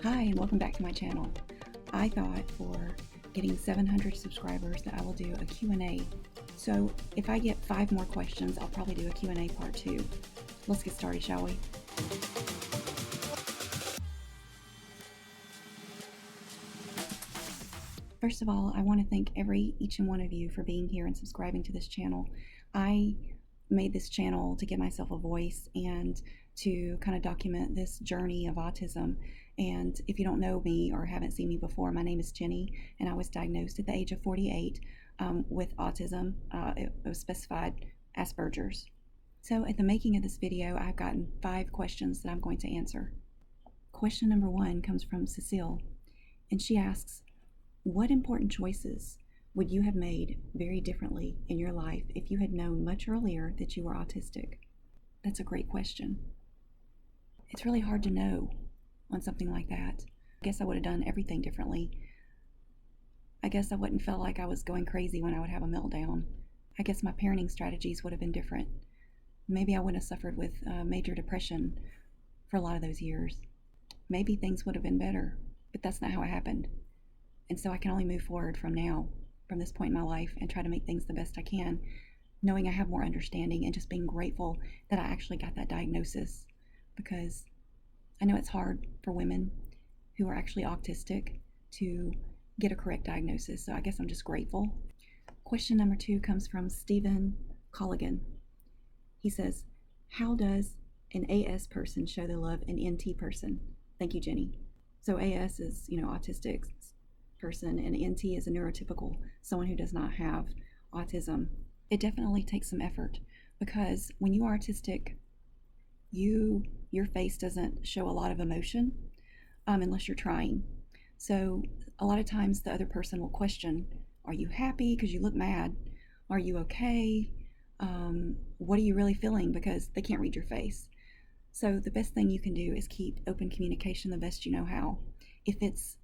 Hi, and welcome back to my channel. I thought for getting 700 subscribers that I will do a Q&A. So if I get 5 more questions, I'll probably do a Q&A part 2. Let's get started, shall we? First of all, I want to thank each and one of you for being here and subscribing to this channel. I made this channel to give myself a voice and to kind of document this journey of autism. And if you don't know me or haven't seen me before, my name is Jenny, and I was diagnosed at the age of 48 with autism. It was specified Asperger's. So at the making of this video, I've gotten 5 questions that I'm going to answer. Question number 1 comes from Cecile, and she asks, what important choices would you have made very differently in your life if you had known much earlier that you were autistic? That's a great question. It's really hard to know on something like that. I guess I would have done everything differently. I guess I wouldn't feel like I was going crazy when I would have a meltdown. I guess my parenting strategies would have been different. Maybe I wouldn't have suffered with major depression for a lot of those years. Maybe things would have been better, but that's not how it happened. And so I can only move forward from this point in my life, and try to make things the best I can, knowing I have more understanding and just being grateful that I actually got that diagnosis, because I know it's hard for women who are actually autistic to get a correct diagnosis. So I guess I'm just grateful. Question number 2 comes from Stephen Colligan. He says, how does an AS person show they love an NT person? Thank you, Jenny. So AS is, autistic person, and NT is a neurotypical, someone who does not have autism. It definitely takes some effort, because when you are autistic, your face doesn't show a lot of emotion unless you're trying. So a lot of times the other person will question, are you happy because you look mad? Are you okay? What are you really feeling? Because they can't read your face. So the best thing you can do is keep open communication the best you know how. If it's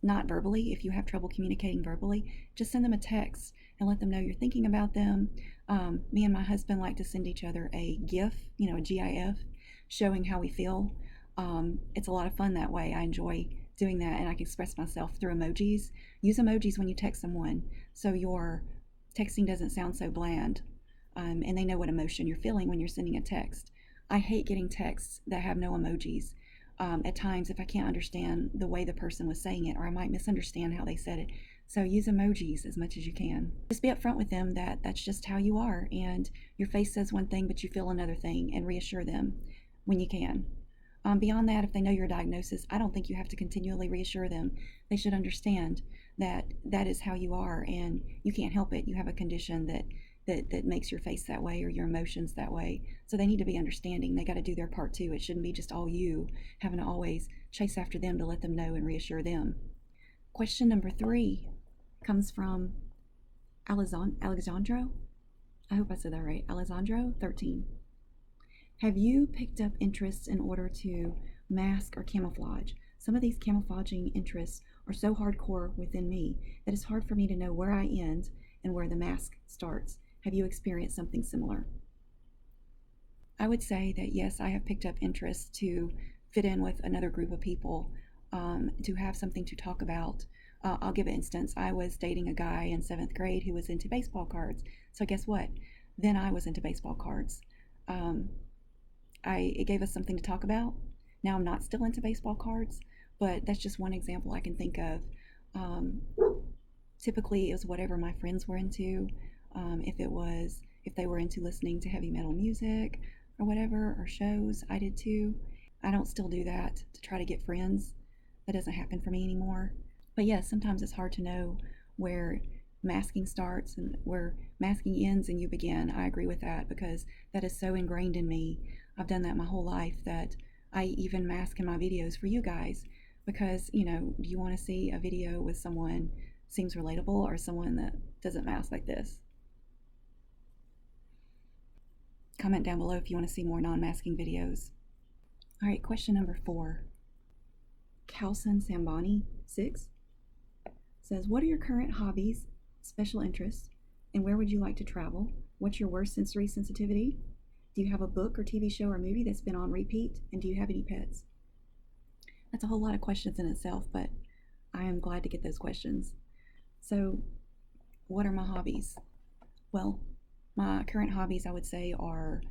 not verbally, if you have trouble communicating verbally, just send them a text and let them know you're thinking about them. Me and my husband like to send each other a GIF, a GIF, showing how we feel. It's a lot of fun that way. I enjoy doing that, and I can express myself through emojis. Use emojis when you text someone, so your texting doesn't sound so bland, and they know what emotion you're feeling when you're sending a text. I hate getting texts that have no emojis. At times, if I can't understand the way the person was saying it, or I might misunderstand how they said it. So use emojis as much as you can. Just be upfront with them that that's just how you are, and your face says one thing but you feel another thing, and reassure them when you can. Beyond that, if they know your diagnosis, I don't think you have to continually reassure them. They should understand that that is how you are, and you can't help it. You have a condition that makes your face that way, or your emotions that way. So they need to be understanding. They got to do their part too. It shouldn't be just all you having to always chase after them to let them know and reassure them. Question number 3 comes from Alexandro. I hope I said that right. Alexandro 13. Have you picked up interests in order to mask or camouflage? Some of these camouflaging interests are so hardcore within me that it's hard for me to know where I end and where the mask starts. Have you experienced something similar? I would say that yes, I have picked up interest to fit in with another group of people, to have something to talk about. I'll give an instance. I was dating a guy in 7th grade who was into baseball cards. So guess what? Then I was into baseball cards. It gave us something to talk about. Now I'm not still into baseball cards, but that's just one example I can think of. Typically it was whatever my friends were into. If they were into listening to heavy metal music or whatever, or shows, I did too. I don't still do that to try to get friends. That doesn't happen for me anymore. But yes, sometimes it's hard to know where masking starts and where masking ends and you begin. I agree with that, because that is so ingrained in me. I've done that my whole life, that I even mask in my videos for you guys, because do you want to see a video with someone seems relatable, or someone that doesn't mask like this? Comment down below if you want to see more non-masking videos. All right, question number 4. Kalsan Sambani 6 says, what are your current hobbies, special interests, and where would you like to travel? What's your worst sensory sensitivity? Do you have a book or TV show or movie that's been on repeat? And do you have any pets? That's a whole lot of questions in itself, but I am glad to get those questions. So, what are my hobbies? Well, my current hobbies, I would say, are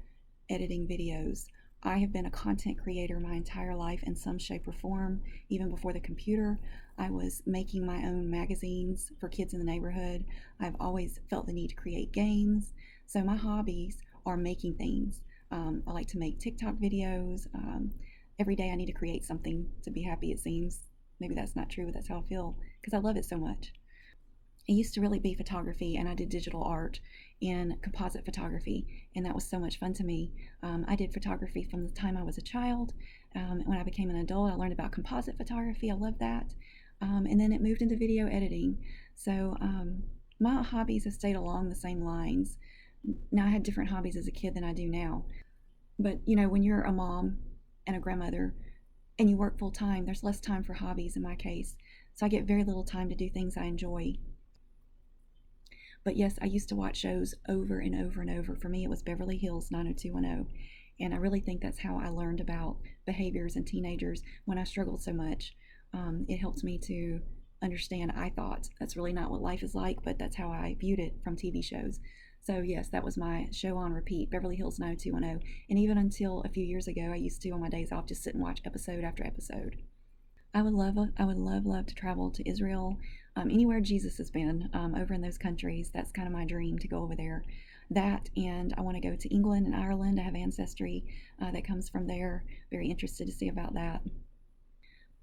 editing videos. I have been a content creator my entire life in some shape or form. Even before the computer, I was making my own magazines for kids in the neighborhood. I've always felt the need to create games. So, my hobbies are making things. I like to make TikTok videos. Every day I need to create something to be happy, it seems. Maybe that's not true, but that's how I feel because I love it so much. It used to really be photography, and I did digital art and composite photography, and that was so much fun to me. I did photography from the time I was a child. When I became an adult, I learned about composite photography. I love that. And then it moved into video editing. So my hobbies have stayed along the same lines. Now, I had different hobbies as a kid than I do now. But, when you're a mom and a grandmother and you work full time, there's less time for hobbies in my case. So I get very little time to do things I enjoy. But yes, I used to watch shows over and over and over. For me, it was Beverly Hills 90210. And I really think that's how I learned about behaviors in teenagers when I struggled so much. It helped me to understand, I thought that's really not what life is like, but that's how I viewed it from TV shows. So, yes, that was my show on repeat, Beverly Hills 90210. And even until a few years ago, I used to, on my days off, just sit and watch episode after episode. I would love to travel to Israel, anywhere Jesus has been, over in those countries. That's kind of my dream to go over there. That, and I want to go to England and Ireland. I have ancestry that comes from there. Very interested to see about that.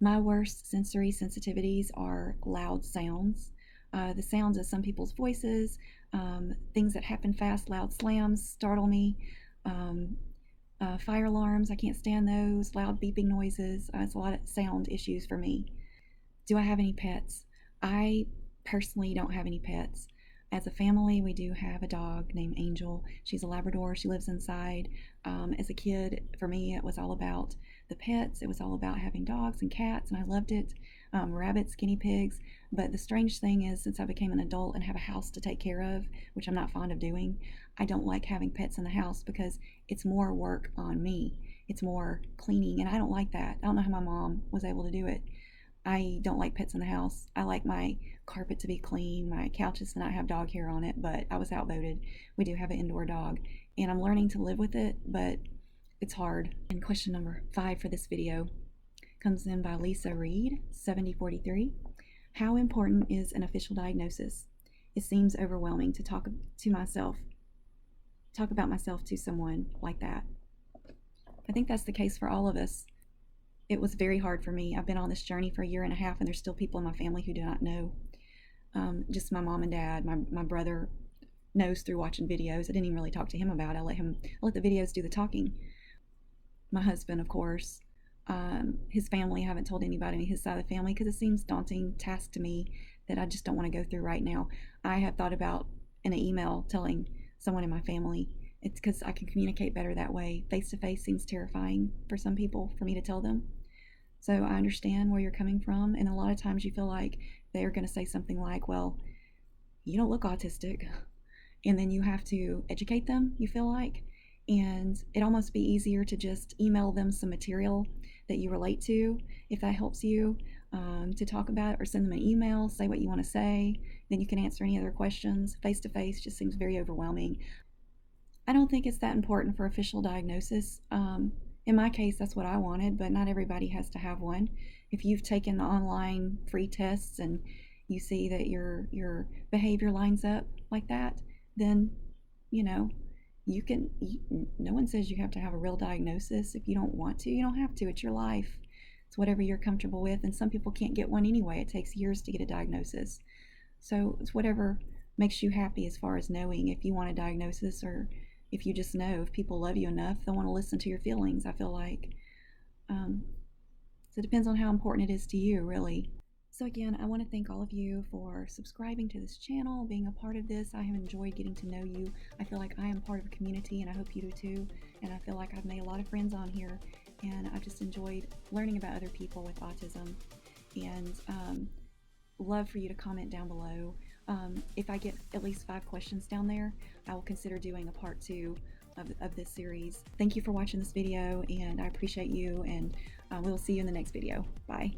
My worst sensory sensitivities are loud sounds. The sounds of some people's voices, things that happen fast, loud slams startle me. Um, Fire alarms, I can't stand those. Loud beeping noises. It's a lot of sound issues for me. Do I have any pets? I personally don't have any pets. As a family, we do have a dog named Angel. She's a Labrador. She lives inside. As a kid, for me, it was all about the pets. It was all about having dogs and cats, and I loved it. Rabbits, guinea pigs. But the strange thing is, since I became an adult and have a house to take care of, which I'm not fond of doing, I don't like having pets in the house because it's more work on me. It's more cleaning, and I don't like that. I don't know how my mom was able to do it. I don't like pets in the house. I like my carpet to be clean, my couches to not have dog hair on it, but I was outvoted. We do have an indoor dog, and I'm learning to live with it, but it's hard. And question number 5 for this video comes in by Lisa Reed, 7043. How important is an official diagnosis? It seems overwhelming to talk about myself to someone like that. I think that's the case for all of us. It was very hard for me. I've been on this journey for a year and a half, and there's still people in my family who do not know. Just my mom and dad. My brother knows through watching videos. I didn't even really talk to him about it. I let the videos do the talking. My husband, of course. His family, I haven't told anybody his side of the family because it seems daunting task to me that I just don't want to go through right now. I have thought about in an email telling someone in my family. It's because I can communicate better that way. Face to face seems terrifying for some people for me to tell them. So I understand where you're coming from. And a lot of times you feel like they're going to say something like, well, you don't look autistic. And then you have to educate them, you feel like. And it'd almost be easier to just email them some material that you relate to, if that helps you, to talk about it, or send them an email, say what you want to say. Then you can answer any other questions. Face to face just seems very overwhelming. I don't think it's that important for official diagnosis. In my case, that's what I wanted, but not everybody has to have one. If you've taken the online free tests and you see that your behavior lines up like that, then you know you can. No one says you have to have a real diagnosis. If you don't want to, you don't have to. It's your life. It's whatever you're comfortable with, and some people can't get one anyway. It takes years to get a diagnosis. So it's whatever makes you happy as far as knowing if you want a diagnosis, or if you just know if people love you enough, they'll want to listen to your feelings, I feel like. So it depends on how important it is to you, really. So again, I want to thank all of you for subscribing to this channel, being a part of this. I have enjoyed getting to know you. I feel like I am part of a community, and I hope you do too. And I feel like I've made a lot of friends on here, and I've just enjoyed learning about other people with autism. And love for you to comment down below. If I get at least 5 questions down there, I will consider doing a part 2 of this series. Thank you for watching this video, and I appreciate you, and We'll see you in the next video. Bye.